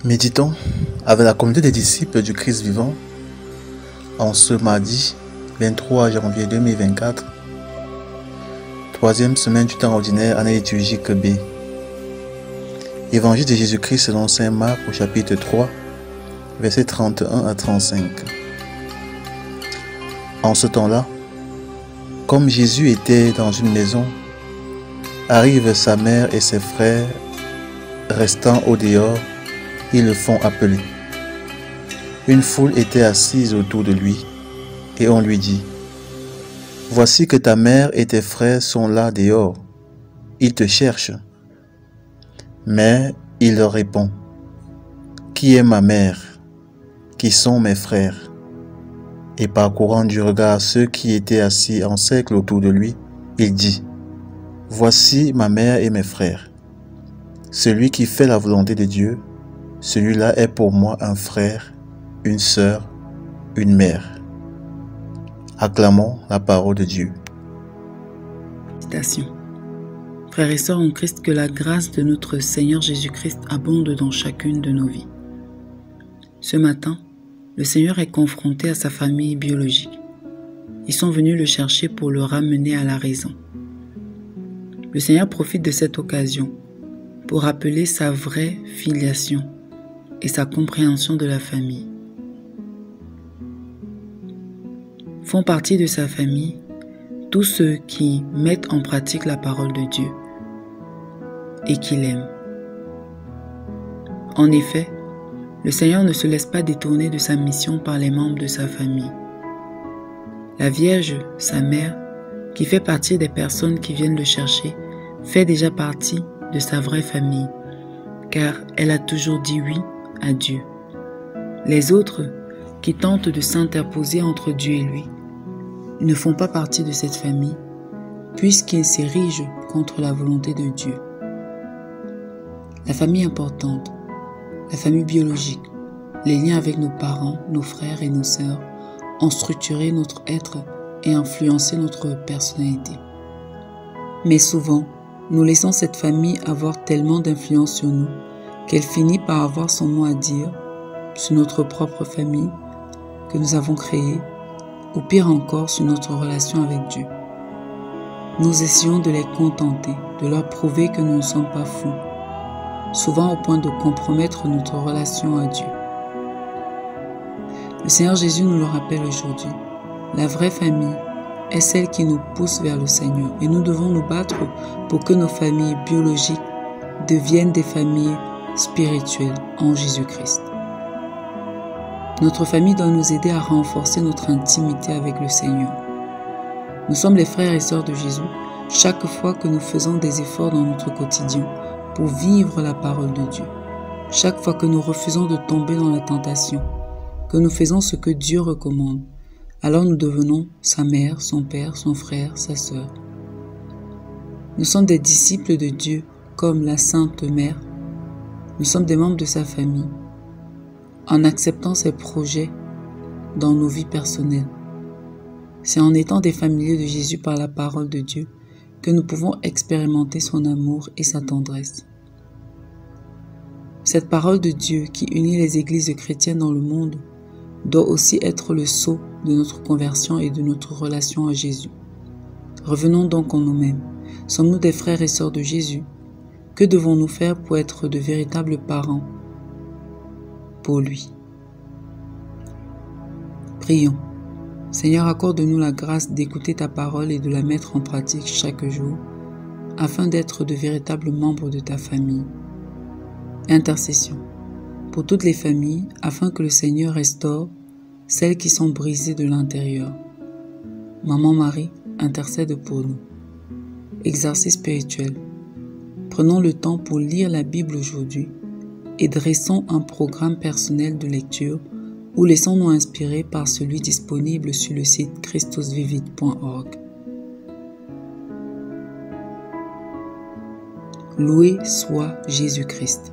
Méditons avec la communauté des disciples du Christ vivant en ce mardi 23 janvier 2024, troisième semaine du temps ordinaire, année liturgique B. Évangile de Jésus-Christ selon saint Marc au chapitre 3, versets 31 à 35. En ce temps-là, comme Jésus était dans une maison, arrivent sa mère et ses frères, restant au dehors, ils le font appeler. Une foule était assise autour de lui, et on lui dit, « Voici que ta mère et tes frères sont là dehors, ils te cherchent. » Mais il leur répond, « Qui est ma mère? Qui sont mes frères? » Et parcourant du regard ceux qui étaient assis en cercle autour de lui, il dit, « Voici ma mère et mes frères. Celui qui fait la volonté de Dieu, celui-là est pour moi un frère, une sœur, une mère. » Acclamons la parole de Dieu. Citation. Frères et sœurs en Christ, que la grâce de notre Seigneur Jésus-Christ abonde dans chacune de nos vies. Ce matin, le Seigneur est confronté à sa famille biologique. Ils sont venus le chercher pour le ramener à la raison. Le Seigneur profite de cette occasion pour rappeler sa vraie filiation et sa compréhension de la famille. Font partie de sa famille tous ceux qui mettent en pratique la parole de Dieu et qui l'aiment. En effet, le Seigneur ne se laisse pas détourner de sa mission par les membres de sa famille. La Vierge, sa mère, qui fait partie des personnes qui viennent le chercher, fait déjà partie de sa vraie famille, car elle a toujours dit oui à Dieu. Les autres, qui tentent de s'interposer entre Dieu et lui, ne font pas partie de cette famille, puisqu'ils s'érigent contre la volonté de Dieu. La famille importante, la famille biologique, les liens avec nos parents, nos frères et nos sœurs ont structuré notre être et influencé notre personnalité. Mais souvent, nous laissons cette famille avoir tellement d'influence sur nous qu'elle finit par avoir son mot à dire sur notre propre famille que nous avons créée, ou pire encore sur notre relation avec Dieu. Nous essayons de les contenter, de leur prouver que nous ne sommes pas fous, souvent au point de compromettre notre relation à Dieu. Le Seigneur Jésus nous le rappelle aujourd'hui. La vraie famille est celle qui nous pousse vers le Seigneur et nous devons nous battre pour que nos familles biologiques deviennent des familles spirituelles en Jésus-Christ. Notre famille doit nous aider à renforcer notre intimité avec le Seigneur. Nous sommes les frères et sœurs de Jésus chaque fois que nous faisons des efforts dans notre quotidien pour vivre la parole de Dieu. Chaque fois que nous refusons de tomber dans la tentation, que nous faisons ce que Dieu recommande, alors nous devenons sa mère, son père, son frère, sa sœur. Nous sommes des disciples de Dieu comme la Sainte Mère. Nous sommes des membres de sa famille. En acceptant ses projets dans nos vies personnelles. C'est en étant des familiers de Jésus par la parole de Dieu que nous pouvons expérimenter son amour et sa tendresse. Cette parole de Dieu qui unit les églises chrétiennes dans le monde doit aussi être le sceau de notre conversion et de notre relation à Jésus. Revenons donc en nous-mêmes. Sommes-nous des frères et sœurs de Jésus? Que devons-nous faire pour être de véritables parents pour lui? Prions. Seigneur, accorde-nous la grâce d'écouter ta parole et de la mettre en pratique chaque jour, afin d'être de véritables membres de ta famille. Intercession. Pour toutes les familles, afin que le Seigneur restaure celles qui sont brisées de l'intérieur. Maman Marie, intercède pour nous. Exercice spirituel. Prenons le temps pour lire la Bible aujourd'hui et dressons un programme personnel de lecture ou laissons-nous inspirer par celui disponible sur le site christusvivit.org. Loué soit Jésus-Christ.